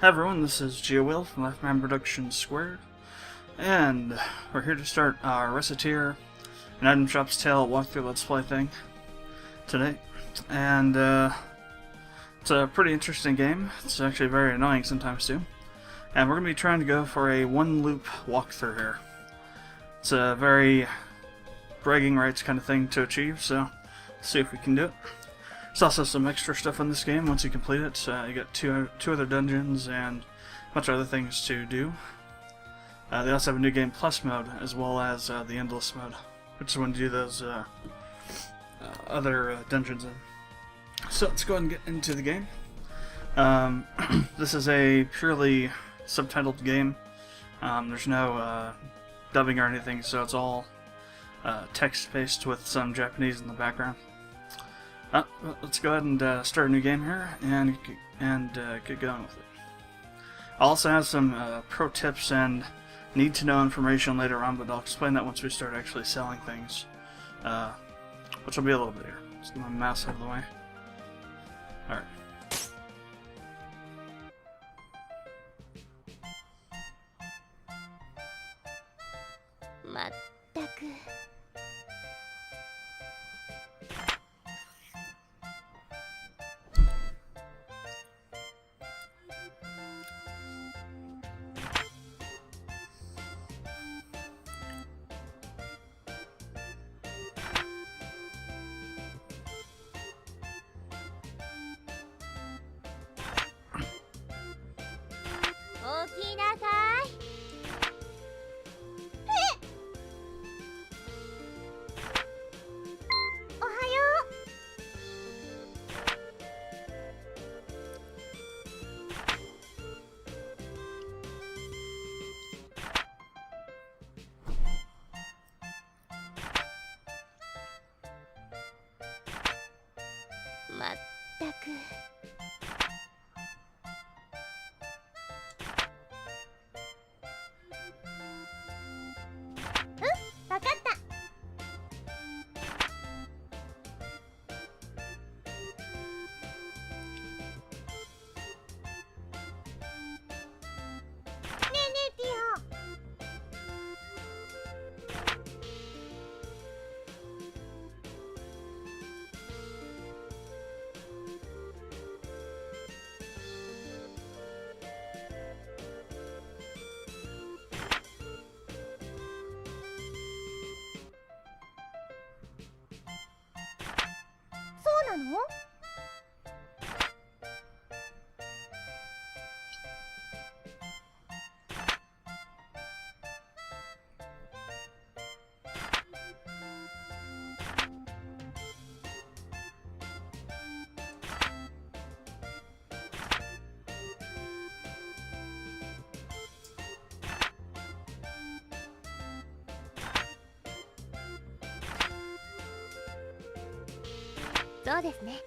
Hi everyone, this is GeoWill from Lifeman Productions Squared, and we're here to start our Recettear, an item shop's tale walkthrough let's play thing today. And it's a pretty interesting game. It's actually very annoying sometimes too. And we're going to be trying to go for a one loop walkthrough here. It's a very bragging rights kind of thing to achieve, so let's see if we can do it. There's also some extra stuff in this game once you complete it. You get two other dungeons and a bunch of other things to do. They also have a new game plus mode as well as the endless mode, which is when you do those other dungeons in. So let's go ahead and get into the game. This is a purely subtitled game. There's no dubbing or anything, so it's all text-based with some Japanese in the background. Let's go ahead and start a new game here and get going with it. I'll also have some pro tips and need-to-know information later on, but I'll explain that once we start actually selling things, which will be a little bit here. Let's get my mouse out of the way. Alright.そうですね。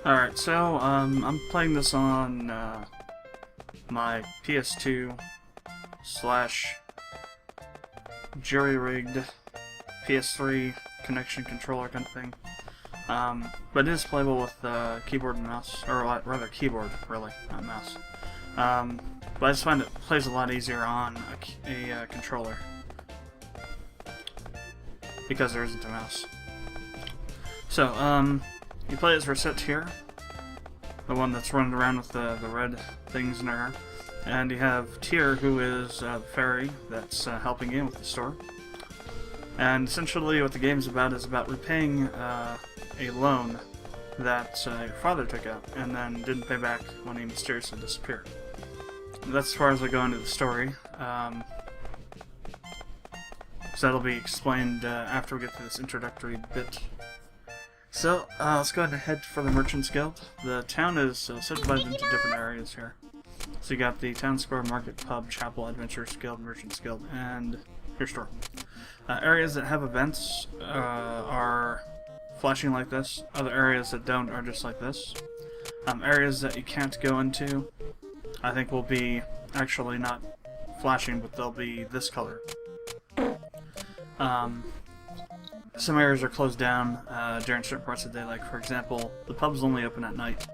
Alright, so I'm playing this on my PS2 / jury-rigged PS3 connection controller kind of thing. But it is playable with keyboard and mouse, or rather keyboard, really, not mouse. But I just find it plays a lot easier on a controller because there isn't a mouse. So, you play as Recettear, the one that's running around with the red things in her hair. And you have Tyr, who is the fairy that's helping you with the store. And essentially what the game's about is about repaying a loan that your father took out and then didn't pay back when he mysteriously disappeared. And that's as far as I go into the story. So that'll be explained after we get to this introductory bit. So, let's go ahead and head for the Merchants Guild. The town is subdivided into different areas here. So you got the Town Square, Market, Pub, Chapel, Adventurers Guild, Merchants Guild, and your store. Areas that have events are flashing like this. Other areas that don't are just like this. Areas that you can't go into, I think will be actually not flashing, but they'll be this color. Some areas are closed down during certain parts of the day, like for example, the pub's only open at night,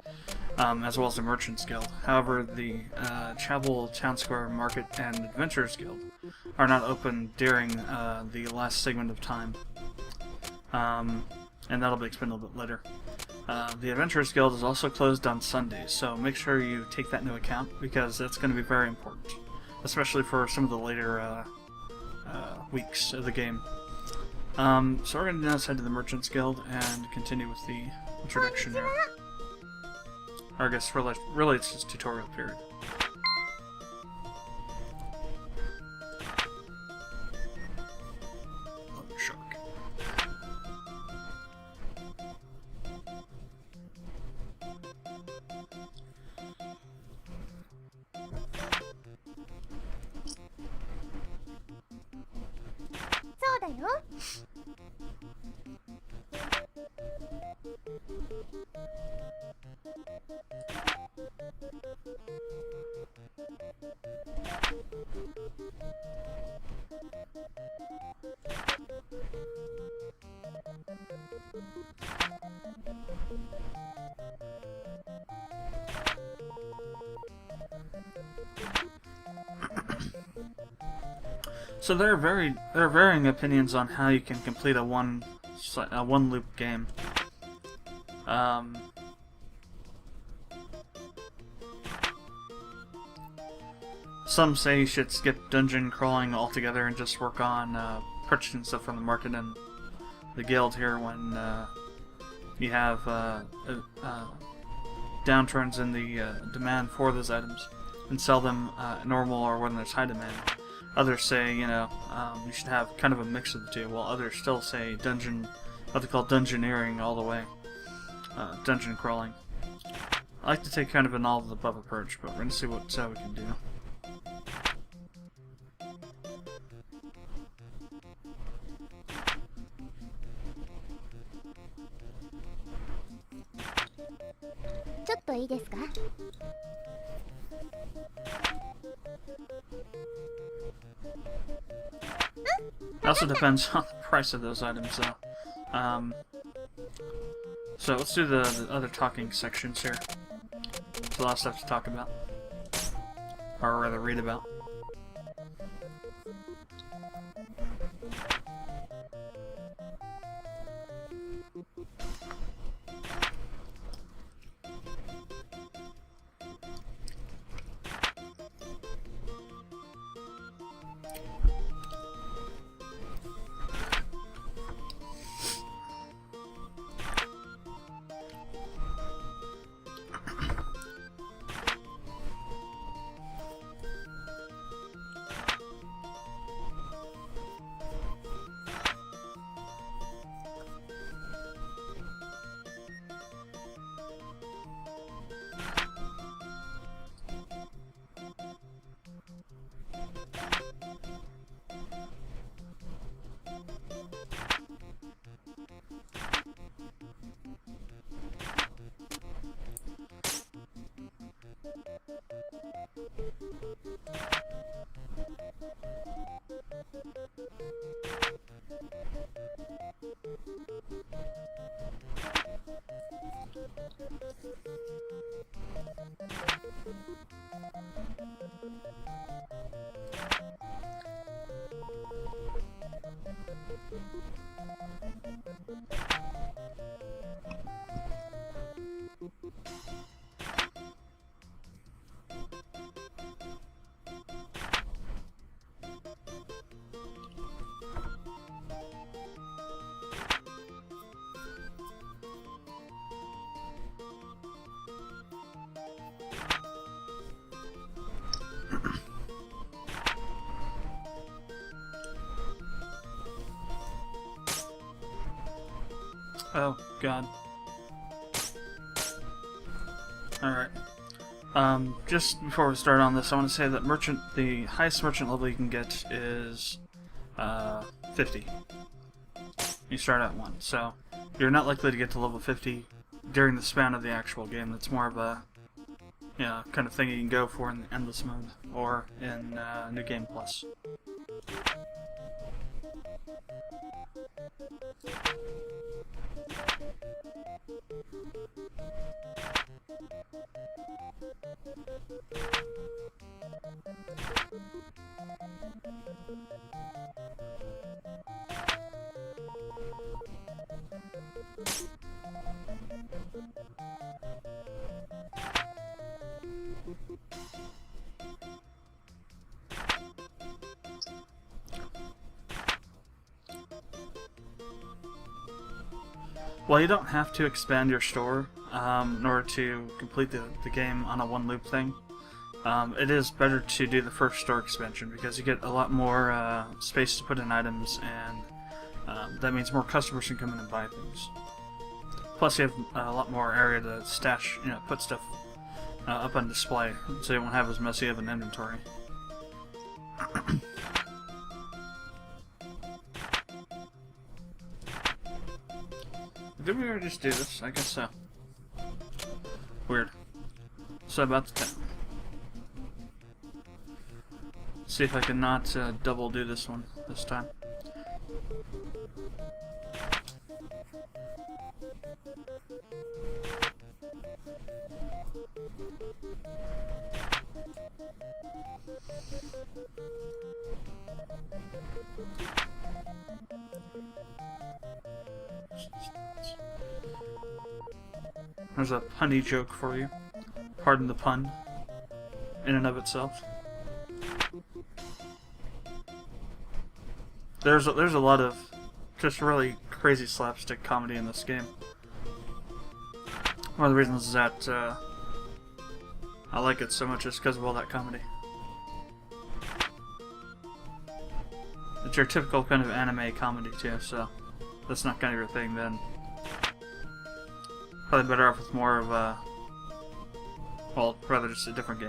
as well as the Merchants Guild. However, the Chapel, Town Square, Market, and Adventurers Guild are not open during the last segment of time, and that'll be explained a little bit later. The Adventurers Guild is also closed on Sundays, so make sure you take that into account, because that's going to be very important, especially for some of the later weeks of the game. So we're going to now head to the Merchants Guild and continue with the introduction here. Or I guess really it's just tutorial period. Oh, shark. So there are varying opinions on how you can complete a one loop game. Some say you should skip dungeon crawling altogether and just work on purchasing stuff from the market and the guild here when you have downturns in the demand for those items, and sell them normal or when there's high demand. Others say, you should have kind of a mix of the two, while others still say what they call dungeoneering all the way, dungeon crawling. I like to take kind of an all of the above approach, but we're going to see what we can do. It also depends on the price of those items, though. So let's do the other talking sections here. There's a lot of stuff to talk about, or rather read about. Oh, God. Alright. Just before we start on this, I want to say that the highest merchant level you can get is 50. You start at 1, so you're not likely to get to level 50 during the span of the actual game. That's more of a kind of thing you can go for in the endless mode or in New Game Plus. Well, you don't have to expand your store in order to complete the game on a one loop thing. It is better to do the first store expansion because you get a lot more space to put in items, and that means more customers can come in and buy things. Plus, you have a lot more area to stash, put stuff up on display, so you won't have as messy of an inventory. Did we ever just do this? I guess so. Weird. So about the town. See if I can not double do this one this time. There's a punny joke for you. Pardon the pun. In and of itself. There's a lot of just really crazy slapstick comedy in this game. One of the reasons is that I like it so much is because of all that comedy. It's your typical kind of anime comedy too, so that's not kind of your thing then. Probably better off with more of a, well, rather just a different game.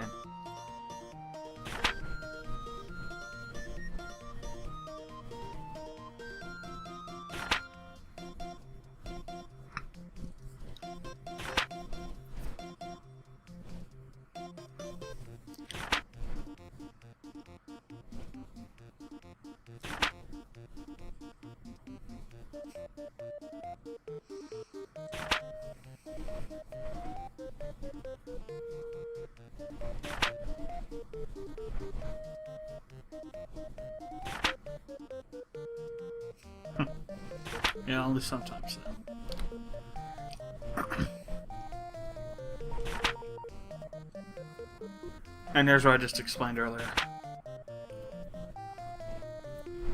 Yeah, only sometimes then. And there's what I just explained earlier.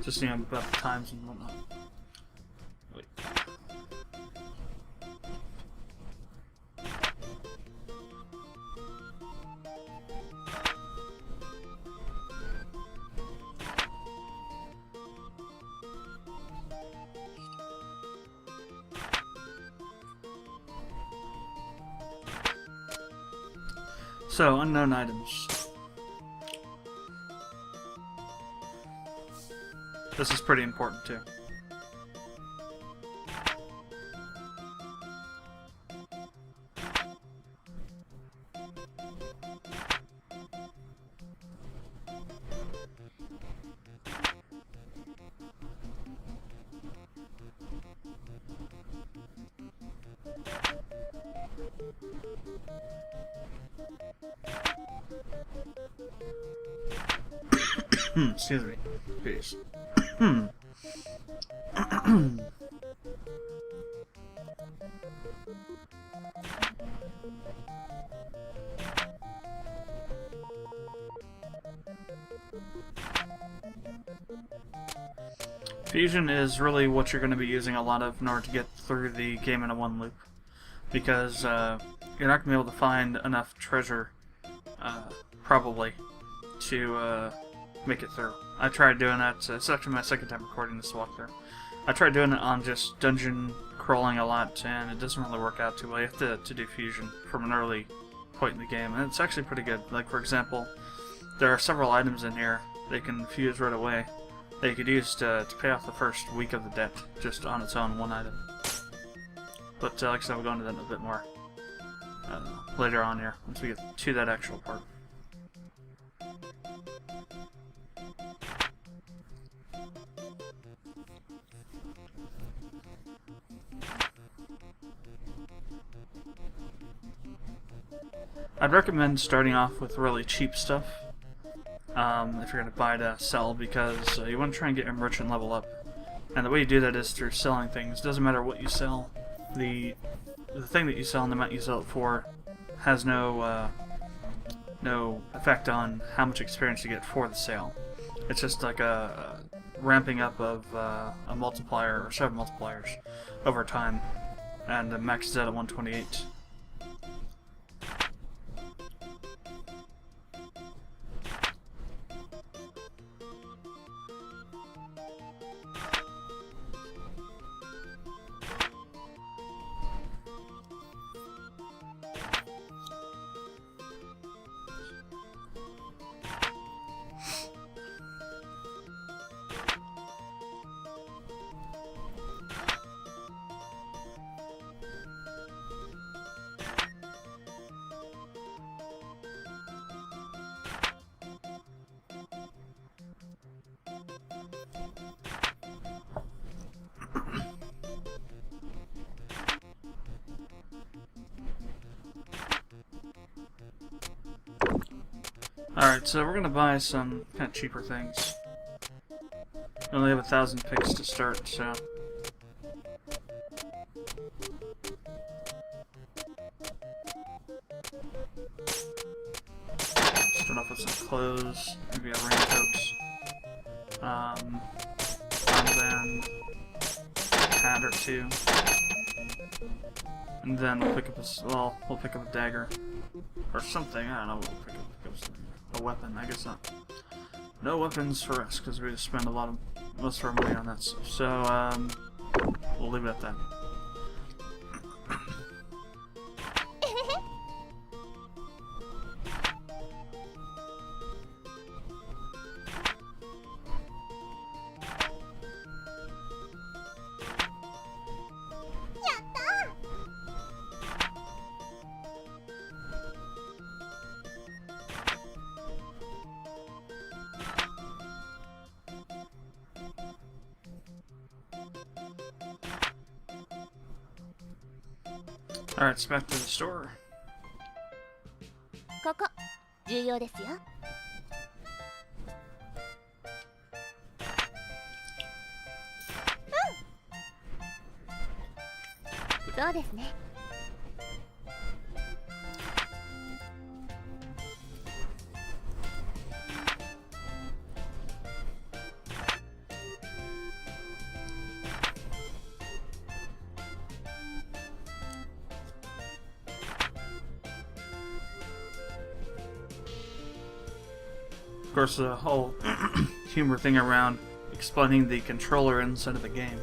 Just about the times and whatnot. Wait. So, unknown items. This is pretty important too. Excuse me. Peace. Fusion is really what you're going to be using a lot of in order to get through the game in a one loop, because you're not going to be able to find enough treasure, probably, to make it through. I tried doing that. It's actually my second time recording this walkthrough. I tried doing it on just dungeon crawling a lot, and it doesn't really work out too well. You have to do fusion from an early point in the game, and it's actually pretty good. Like, for example, there are several items in here they can fuse right away that you could use to pay off the first week of the debt, just on its own, one item. But like I said, we'll go into that a bit more later on here, once we get to that actual part. I'd recommend starting off with really cheap stuff if you're going to buy to sell, because you want to try and get your merchant level up. And the way you do that is through selling things. Doesn't matter what you sell. The thing that you sell and the amount you sell it for has no effect on how much experience you get for the sale. It's just like a ramping up of a multiplier or several multipliers over time, and it maxes out at 128. Alright, so we're gonna buy some kind of cheaper things. We only have 1,000 picks to start, so... Start off with some clothes, maybe a raincoat. Armband, hat or two. And then we'll pick up we'll pick up a dagger. Or something, I don't know, we'll pick up something. A weapon, I guess not. No weapons for us, because we just spend most of our money on that stuff. So, we'll leave it at that. Alright, so back to the store. ここ重要ですよ。そうですね。Of course, the whole humor thing around explaining the controller inside of the game.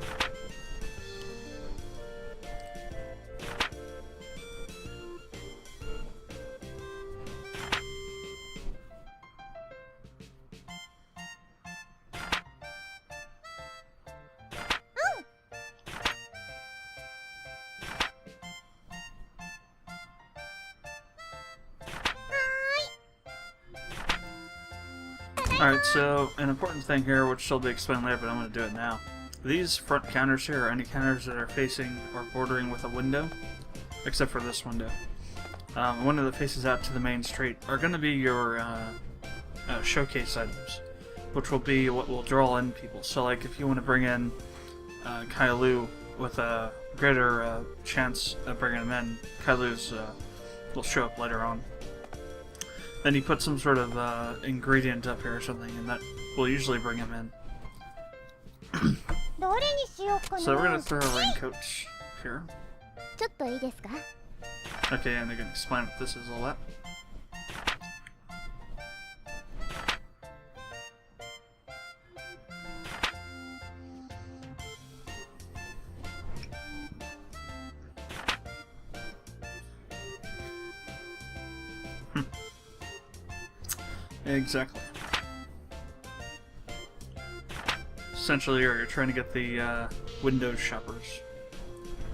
Alright, so an important thing here, which shall be explained later, but I'm going to do it now. These front counters here are any counters that are facing or bordering with a window, except for this window. A window that faces out to the main street are going to be your showcase items, which will be what will draw in people. So like if you want to bring in Kailu with a greater chance of bringing him in, Kailu's will show up later on. Then you put some sort of ingredient up here or something, and that will usually bring him in. So we're gonna throw a raincoat here. Okay, and they're gonna explain what this is all about. Exactly. Essentially, you're trying to get the Windows shoppers'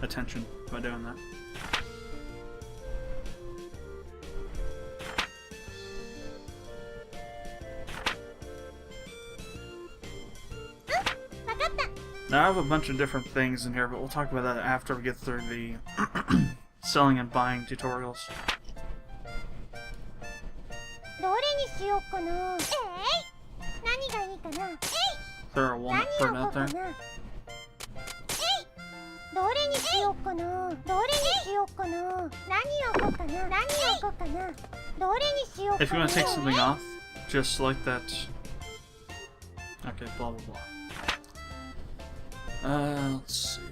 attention by doing that. Now I have a bunch of different things in here, but we'll talk about that after we get through the selling and buying tutorials. Throw a walnut fruit out there. If you want to take something off, just select that. Okay, blah blah blah. Let's see.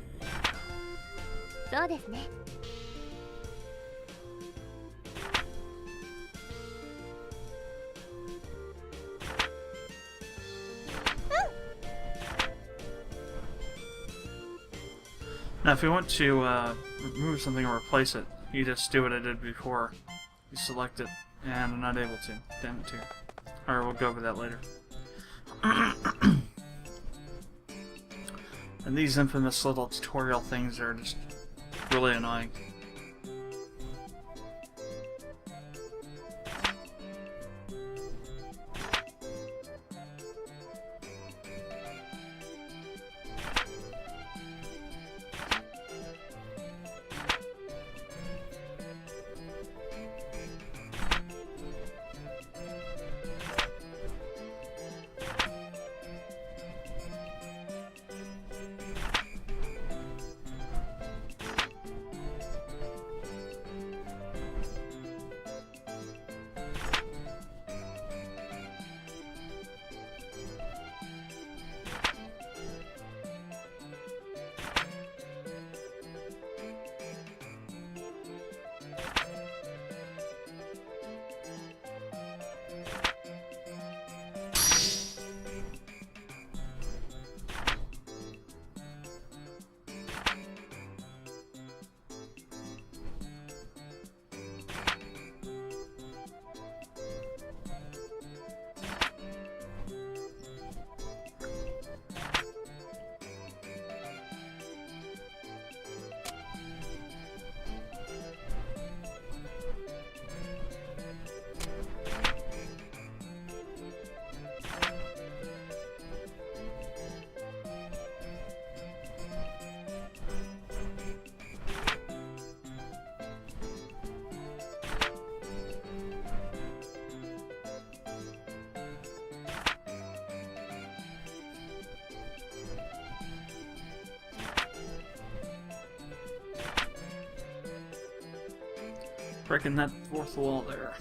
Now, if you want to remove something or replace it, you just do what I did before. You select it, and I'm not able to. Damn it, too. Alright, we'll go over that later. And these infamous little tutorial things are just really annoying. Breaking that fourth wall there.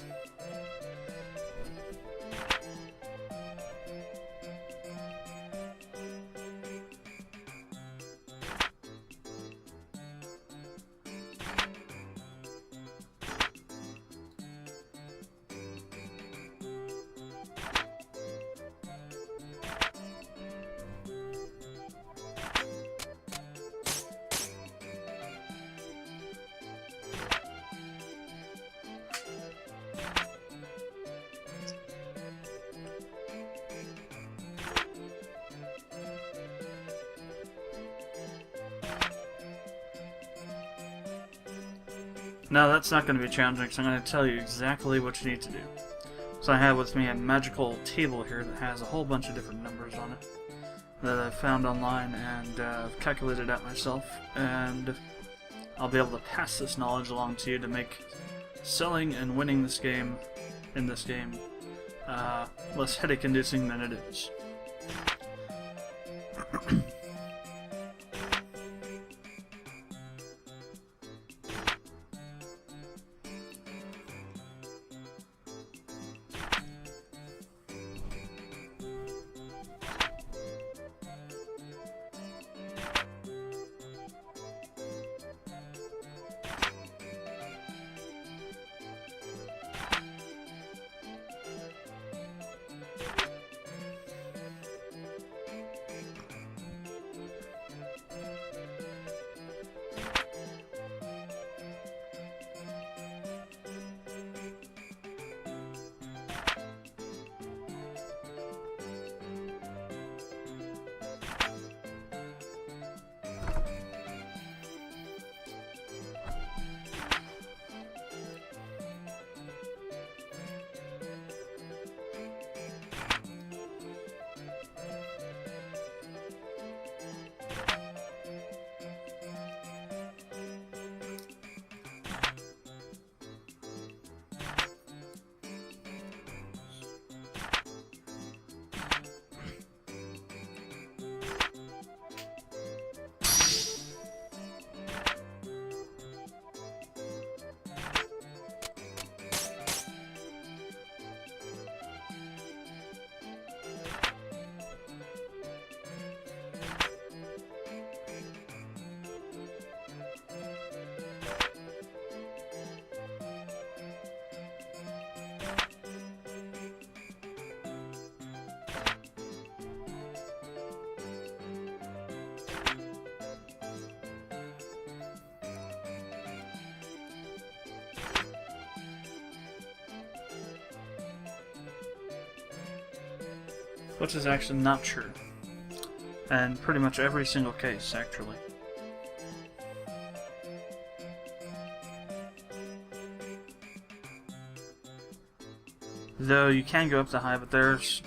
Now that's not going to be challenging, so I'm going to tell you exactly what you need to do. So I have with me a magical table here that has a whole bunch of different numbers on it that I've found online and I've calculated out myself, and I'll be able to pass this knowledge along to you to make selling and winning this game, less headache-inducing than it is. which is actually not true. And pretty much every single case, actually. Though you can go up to high, but there is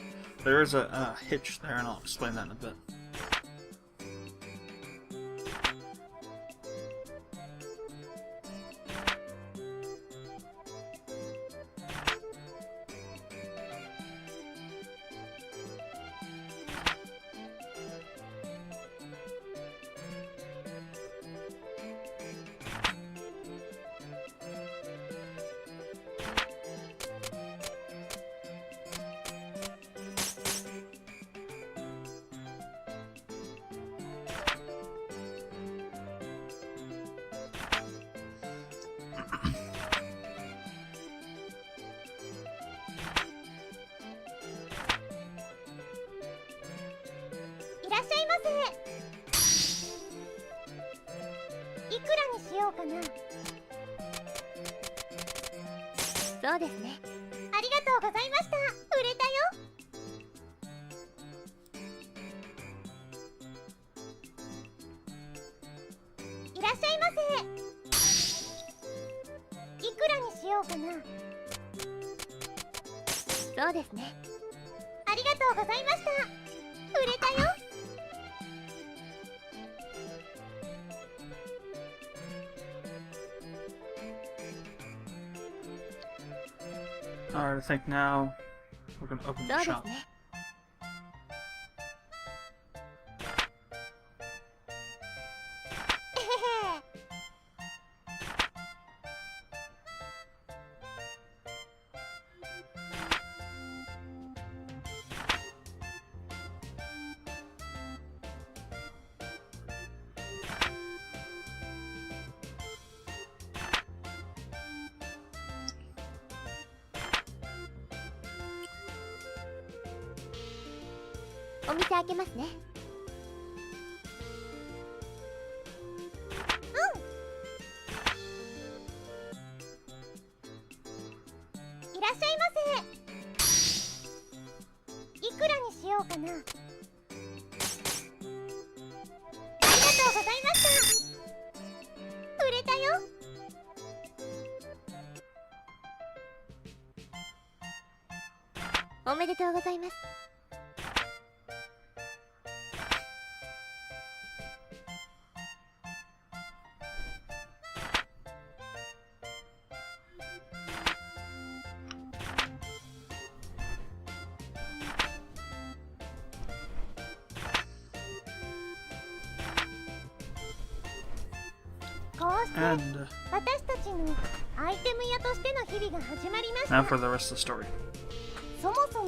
a hitch there, and I'll explain that in a bit.いらっしゃいませ。いくらにしようかな。そうですね。ありがとうございました。売れたよ。いらっしゃいませ。いくらにしようかな。そうですね。ありがとうございました。売れたよ。Alright, I think now we're gonna open the shop. お店開けますね。うん。いらっしゃいませ。いくらにしようかな。ありがとうございました。売れたよ。おめでとうございます。こうして私たちのアイテム屋としての日々が始まりました。 Now for the rest of the story. そもそも